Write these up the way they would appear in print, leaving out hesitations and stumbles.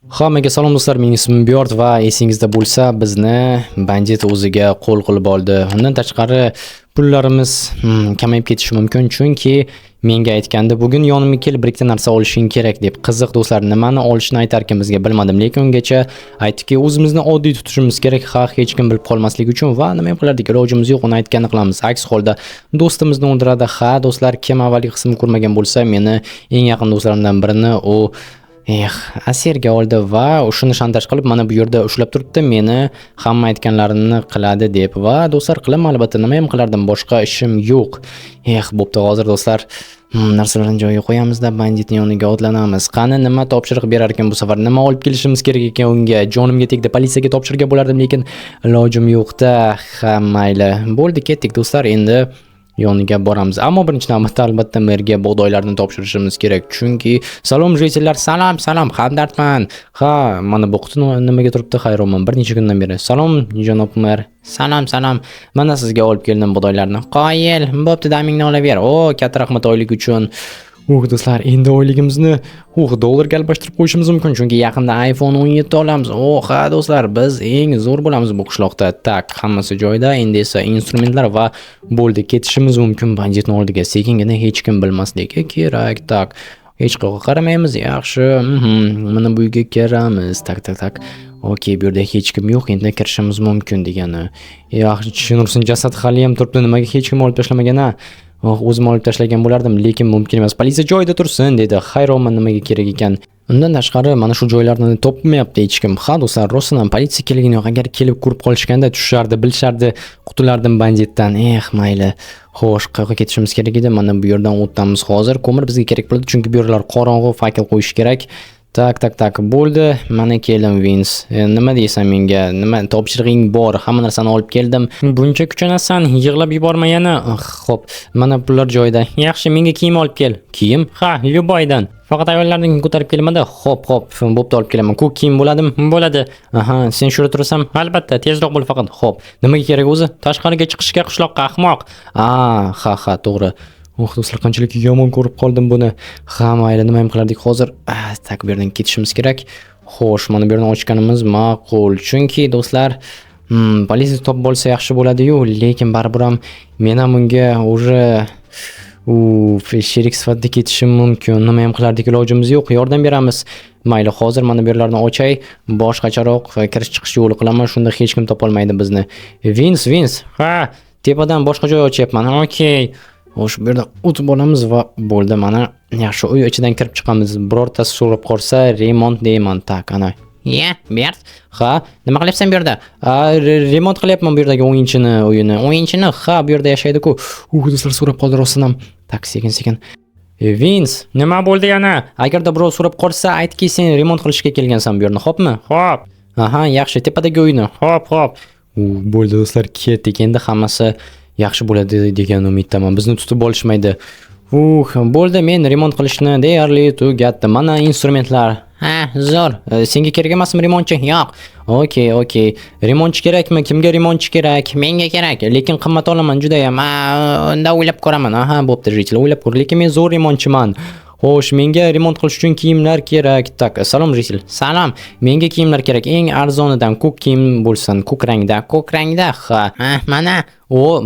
Hammaga salom do'stlar, men ismim Biyort va esingizda bo'lsa, bizni bandit o'ziga qo'l qilib oldi. Undan tashqari pullarimiz kamayib ketishi mumkin, chunki menga aytgandi, bugun yonimga kelib birikta narsa olishing kerak deb. Qiziq do'stlar, nimani olishni aytarkan bizga bilmadim, lekin ungacha aytdiki, o'zimizni oddiy tutishimiz kerak, hech kim bilib qolmasligi uchun va nima ham qilardik, ilojimiz yo'q, uni aytganini qilamiz. Aks holda do'stimizni o'ldiradi. Do'stlar, kim avvalgi qismni ko'rmagan bo'lsa, meni eng yaqin do'stlarimdan birini asirga oldi va shuni shantaj qilib mana bu yerda ushlab turibdi, meni hamma aytganlarini qiladi deb. Va do'stlar, qilaman albatta, nima ham qilardim, boshqa ishim yo'q. Bo'pti, hozir do'stlar narsalarni joyiga qo'yamizda, banditning yoniga otlanamiz. Qani nima topshiriq berar ekan bu safar? Nima olib kelishimiz kerak ekan unga? Jonimga tegdi, politsiyaga topshirgan bo'lardim, lekin ilojim yo'q-da. Mayli. Bo'ldi, ketdik do'stlar, endi yoniga boramiz. Ammo birinchi navbatda albatta merga bug'doylarni topshirishimiz kerak. Chunki salom jeychilar, salom, hamdardman. Mana bu quti nimaga turibdi? Hayronman bir necha kundan beri. Salom janob mer. Salom. Mana sizga olib keldim bug'doylarni. Qoyil, bo'pti, damingni olaver. Katta rahmat oylik uchun. Do'stlar, endi oyligimizni dollarga almashtirib qo'yishimiz mumkin, chunki yaqinda iPhone 17 olamiz. Do'stlar, biz eng zo'r bo'lamiz bu qishloqda. Hammasi joyida. Endi esa instrumentlar va bo'ldi, ketishimiz mumkin banditning oldiga. Sekingina, hech kim bilmasligi kerak. Hech qayerga qaramaymiz. Yaxshi. Mana bu uyga kiramiz. Okey, bu yerda hech kim yo'q, endi kirishimiz mumkin degani. Yaxshi, tushunursin, jasad hali ham turibdi. Nimaga hech kim olib tashlamagan? O'zim olib tashlagan bo'lardim, lekin mumkin emas. Politsiya joyida tursin dedi. Hayronman nimaga kerak ekan. Undan tashqari mana shu joylarni topmayapti hech kim. Do'stlar, rostdan politsiya kelgani yo'q. Agar kelib ko'rib qolishganda tushardi, bilishardi, qutulardim banditdan. Mayli. Xo'sh, qayerga ketishimiz kerak edi? Mana bu yerdan o'tamiz hozir. Ko'mir bizga kerak bo'ladi, chunki bu yerlar qorong'u, fakil qo'yish kerak. Bo'ldi. Mana keldim, Vins. Nima deysan menga? Nima topshirig'ing bor? Hamma narsani olib keldim. Buncha kuchanasan, yig'lab yuborma yana. Xo'p, mana pullar joyida. Yaxshi, menga kiyim olib kel. Kiyim? Lyuboydan. Faqat ayollarning ko'tarib kelmadi. Xo'p, bo'pti, olib kelaman. Ko'k kiyim bo'ladimi? Bo'ladi. Sen shurda turasan? Albatta, tezroq bo'l faqat. Xo'p, nimaga kerak o'zi? Tashqariga chiqishga, qishloqqa, ahmoq. To'g'ri. Do'stlar, qanchalik yomon ko'rib qoldim buni. Mayli, nima ham qilardik hozir? Bu yerdan ketishimiz kerak. Xo'sh, mana bu yerni ochganimiz ma'qul. Chunki do'stlar, politsiya topib bo'lsa yaxshi bo'ladi-yu, lekin baribir ham men ham unga sherik sifatida ketishim mumkin. Nima ham qilardik, ilojimiz yo'q, yordam beramiz. Mayli, hozir mana bu yerlarni ochay, boshqacharoq kirish chiqish yo'li qilaman, shunda hech kim topolmaydi bizni. Vins. Tepadan boshqa joy ochyapman. Okey. Xo'sh, bu yerda o'tib olamiz va bo'ldi, mana yaxshi uy ichidan kirib chiqamiz. Birortasi so'rab qolsa, remont deyman. Ana. Bert. Nima qilyapsan bu yerda? Remont qilyapman bu yerdagi uyini. Bu yerda yashaydi-ku. Do'stlar, so'rab qoldi rostdan ham. Sekin. Vins, nima bo'ldi yana? Agarda birov so'rab qolsa, aytki, sen remont qilishga kelgansan bu yerni, xo'pmi? Xo'p. Yaxshi, tepadagi uyni. Xo'p. Bo'ldi do'stlar, ketdik. Endi hammasi yaxshi bo'ladi degan umiddaman. Bizni tutib olishmaydi. Bo'ldi, men remont qilishni deyarli tugatdim. Mana instrumentlar. Zo'r. Senga kerak emasmi remontchi? Yo'q. Okey. Remontchi kerakmi? Kimga remontchi kerak? Menga kerak, lekin qimmat olaman juda ham. Unda o'ylab ko'raman. Bo'pti, jeychilar, o'ylab ko'r, lekin men zo'r remontchiman. Xo'sh, menga remont qilish uchun kiyimlar kerak. Salom jeychilar. Salom. Menga kiyimlar kerak. Eng arzonidan ko'k kiyim bo'lsin, ko'k rangda. Mana.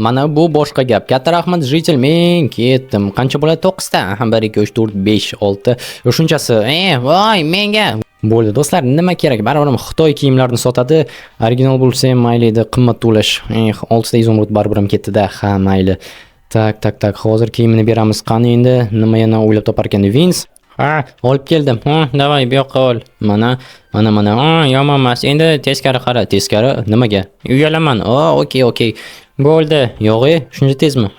Mana bu boshqa gap. Katta rahmat jeychilar, men ketdim. Qancha bo'ladi? 9 ta. 1 2 3 4 5 6. Shunchasi. Voy, menga. Bo'ldi do'stlar, nima kerak? Baribir Xitoy kiyimlarini sotadi. Original bo'lsa ham mayli edi, qimmat to'lash. 6 ta izomrud baribir ham ketdi-da. Mayli. Hozir kiyimini beramiz. Qani endi nima yana o'ylab topar ekan Vins? Olib keldim. Davay, bu yoqqa ol. Mana. Yomon emas. Endi teskari qara. Teskari nimaga? Uyalaman. Okey. Bo'ldi. Yo'g'i, shuncha tezmi?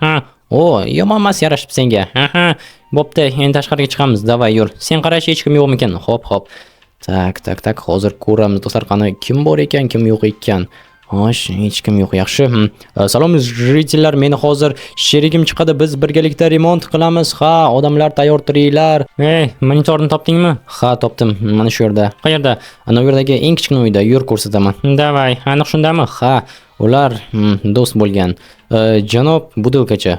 Yomon emas, yarashib senga. Bo'pti, endi tashqariga chiqamiz. Davay, yur. Sen qarash, hech kim yo'qmi ekan? Xo'p. Hozir ko'ramiz do'stlar, qani kim bor ekan, kim yo'q ekan. Hech kim yo'q. Yaxshi. Salom jeychilar, meni hozir sherigim chiqadi. Biz birgalikda remont qilamiz. Odamlar tayyor turinglar. Monitorni topdingmi? Topdim. Mana shu yerda. Qayerda? Ana bu yerdagi eng kichkina uyda. Yur, ko'rsataman. Davay, aniq shundami? Ular do'st bo'lgan. Janob Budilkacha.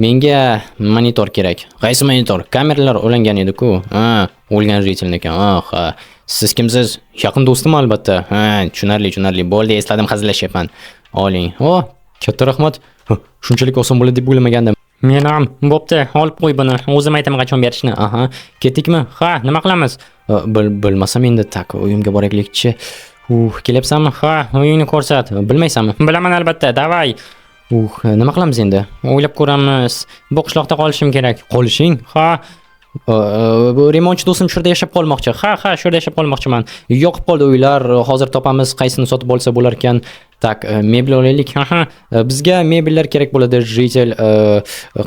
Menga monitor kerak. Qaysi monitor? Kameralar ulangan edi-ku. O'lgan jeychilar ekan. Siz kimsiz? Yaqin do'stim albatta. Ha, tushunarli. Bo'ldi, esladim, hazillashyapman. Oling. Katta rahmat. Shunchalik oson bo'ladi deb o'ylamagandim. Men ham, bo'pti, olib qo'y buni. O'zim aytaman qachon berishni. Aha, ketdikmi? Ha, nima qilamiz? Bilmasam endi, tak, uyimga boraylikchi. Kelyapsanmi? Ha, uyingni ko'rsat. Bilmaysanmi? Bilaman albatta, davay. Nima qilamiz endi? O'ylab ko'ramiz. Bu qishloqda qolishim kerak. Qolishing? Ha. Remontchi do'stim shu yerda yashab qolmoqchi. Ha, shu yerda yashab qolmoqchiman. Yoqib qoldi uylar. Hozir topamiz, qaysini sotib olsa bo'lar ekan. Tak, mebel olaylik. Aha, bizga mebellar kerak bo'ladi, jitel.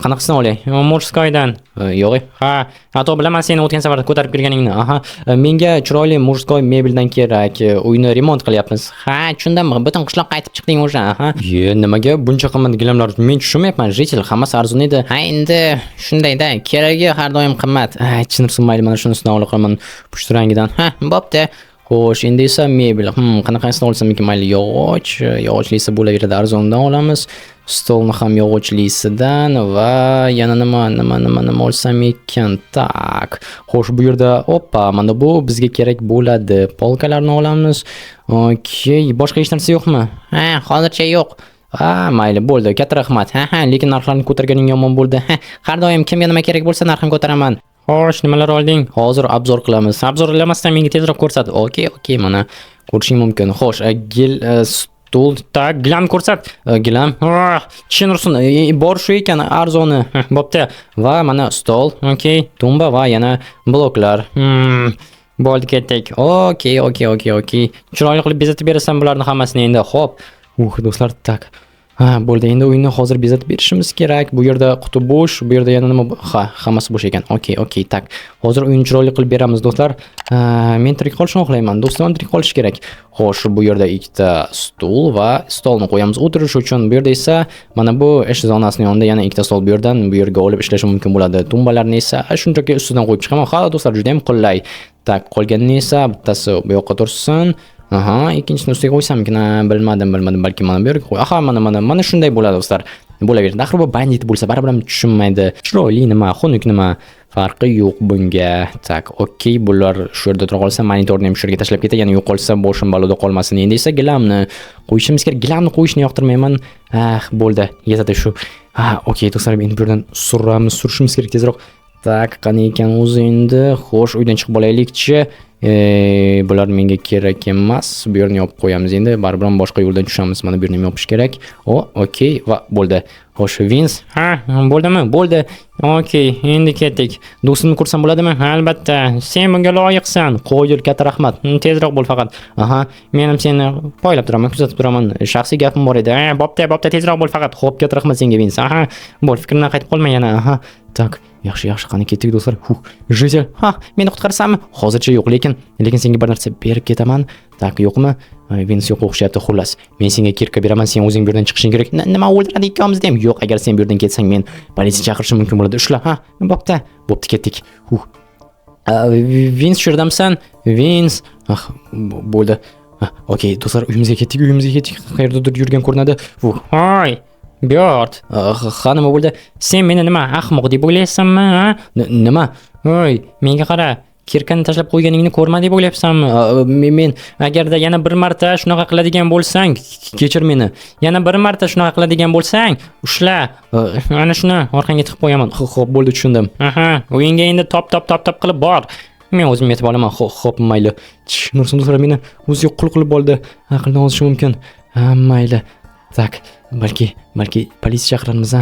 Qanaqasini olay? Murskoydan. Yo'q. Ha, to'g'ri bilaman seni o'tgan safar ko'tarib kelganingni. Aha, menga chiroyli murskoy mebeldan kerak. Uyni remont qilyapmiz. Ha, tushundimmi? Butun qishloqqa qaytib chiqding o'sha. Aha. Nimaga buncha qimmat gilamlar? Men tushunmayapman. Jitel hammasi arzon edi. Ha, endi shundayda, keragi har doim qimmat. Tushunirsiz, mayli, mana shunisidan olib qolaman. Pushti rangidan. Ha, bo'pti. Xo'sh, endi esa mebel. Qanaqasini olsam ekan? Mayli, yog'ochlisi bo'laveradi, arzondan olamiz. Stolni ham yog'ochlisidan va yana nima olsam ekan? Tak. Xo'sh, bu yerda mana bu bizga kerak bo'ladi. Polkalarni olamiz. Okey, boshqa hech narsa yo'qmi? Ha, hozircha yo'q. Mayli, bo'ldi. Katta rahmat. Lekin narxlarni ko'targaning yomon bo'ldi. Har doim kimga nima kerak bo'lsa narxini ko'taraman. Xo'sh, nimalar olding? Hozir obzor qilamiz. Obzorlamasdan menga tezroq ko'rsat. Okey, mana ko'rishing mumkin. Xo'sh, stol, tak, gilam ko'rsat. Gilam. Tushunursin. Bor shu ekan, arzoni. Bo'pti. Va mana stol, okey, tumba va yana bloklar. Bo'ldi, ketdik. Okey. Chiroyli qilib bezatib berasan bularni hammasini endi. Xo'p. Do'stlar, tak. Bo'ldi, endi uyni hozir bezatib berishimiz kerak. Bu yerda quti bo'sh, bu yerda yana nima? Hammasi bo'sh ekan. Okey, tak. Hozir uyni chiroyli qilib beramiz, do'stlar. Men tirik qolishni xohlayman. Do'stim ham tirik qolishi kerak. Xo'sh, bu yerda ikkita stul va stolni qo'yamiz o'tirish uchun. Bu yerda esa mana bu ish zonasining yonida yana ikkita stol bu yerdan bu yerga olib ishlash mumkin bo'ladi. Tumbalarni esa shunchaki ustidan qo'yib chiqaman. Ha, do'stlar, juda ham qulay. Tak, qolganini esa bittasi bu yoqqa tursin. Ikkinchisini ustiga qo'ysamkin, bilmadim, balki mana bu yerga qo'y. Mana shunday bo'ladi, do'stlar. Bo'laveradi. Axir bu bandit bo'lsa, baribir ham tushunmaydi. Chiroyli nima, xunuk nima, farqi yo'q bunga. Tak, okey, bular shu yerda tura qolsa, monitorni ham shu yerga tashlab ketay, yana yo'qolsa, boshim baloda qolmasin. Endi esa gilamni qo'yishimiz kerak. Gilamni qo'yishni yoqtirmayman. Bo'ldi, yetadi shu. Okey, do'stlar, endi bu yerdan surishimiz kerak tezroq. Tak, qani ekan o'zi endi? Xo'sh, uydan chiqib olaylikchi. Bular menga kerak emas. Bu yerni yopib qo'yamiz endi. Baribir boshqa yo'ldan tushamiz. Mana bu yerni yopish kerak. Okey, va bo'ldi. Xo'sh, Vins. Bo'ldimi? Bo'ldi. Okey, endi ketdik. Do'stimni ko'rsam bo'ladimi? Albatta. Sen bunga loyiqsan. Qo'yil, katta rahmat. Tezroq bo'l faqat. Men ham seni poylab turaman, kuzatib turaman. Shaxsiy gapim bor edi. Bo'pti, tezroq bo'l faqat. Xo'p, katta rahmat senga, Vins. Bo'l, fikrimdan qaytib qolma yana. Tak, yaxshi, qani ketdik, do'stlar. Jitel. Meni qutqarsanmi? Hozircha yo'q, lekin senga bir narsa berib ketaman. Tak, yo'qmi? Vins yo'q o'xshyapti. Xullas, men senga kirka beraman, sen o'zing bu yerdan chiqishing kerak. Nima o'ldiradi ikkamizni ham? Yo'q, agar sen bu yerdan ketsang, men politsiya chaqirishim mumkin bo'ladi. Ushla. Bo'pti, ketdik. Vins, shu yerdamisan? Vins. Bo'ldi. Okey, do'stlar, uyimizga ketdik. Qayerdadir yurgan ko'rinadi. Hoy, Bjort. Nima bo'ldi? Sen meni nima, ahmoq deb o'ylaysanmi? Nima? Voy, menga qara. Kirkani tashlab qo'yganingni ko'rma deb o'ylayapsanmi? Men agarda yana bir marta shunaqa qiladigan bo'lsang, kechir meni. Yana bir marta shunaqa qiladigan bo'lsang, ushla. Ana shuni orqangga tiqib qo'yaman. Xo'p, bo'ldi, tushundim. O'yinga endi top qilib bor. Men o'zim yetib olaman. Xo'p, mayli. Nursin, do'stlar, meni o'ziga qul qilib oldi. Aqldan olishi mumkin. Mayli. Tak, balki politsiya chaqiramiz.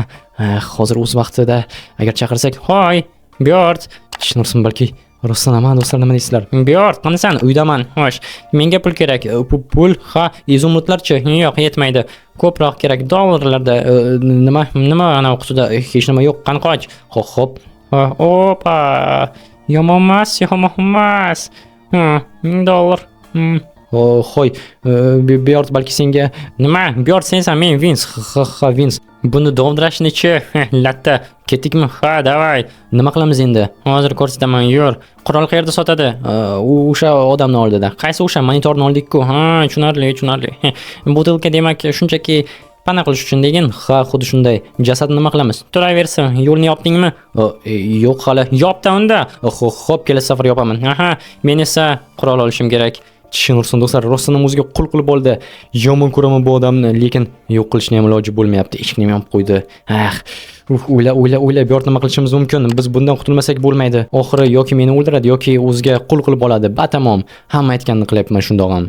Hozir o'z vaqtida agar chaqirsak, hoy, Bjort. Nursin, balki Rostanaman, do'stlar, nima deysizlar? Bjort, qanasan? Uydaman. Xo'sh, menga pul kerak. Pul? Izumrudlarchi? Yo'q, yetmaydi. Ko'proq kerak. $larda. Nima ana qutida hech nima yo'q. Qani qoch. Xo'p. Opa. Yomon emas. $. Hoy, Bjort, balki senga nima? Bjort sensan, men Vins. Vins. Buni dovdirashni-chi? Latta, ketdikmi? Davay. Nima qilamiz endi? Hozir ko'rsataman, yur. Qurol qayerda sotadi? O'sha odamning oldida. Qaysi o'sha? Monitorni oldik-ku. Tushunarli. Butilka demak shunchaki Qanaqa qilish uchun degin? Ha, xuddi shunday. Jasad nima qilamiz? Turaversin. Yo'lni yopdingmi? Yo'q hali. Yopda unda. Xo'p, kelasi safar yopaman. Aha, men esa qurol olishim kerak. Chin ursin do'stlar, rostdan o'ziga qul qilib oldi. Yomon ko'raman bu odamni, lekin yo'q qilishni ham iloji bo'lmayapti. Eshikni ham yopib qo'ydi. O'yla, bu yerda nima qilishimiz mumkin? Biz bundan qutulmasak bo'lmaydi. Oxiri yoki meni o'ldiradi yoki o'ziga qul qilib oladi. Batamom. Hamma aytganini qilyapman shundoq ham.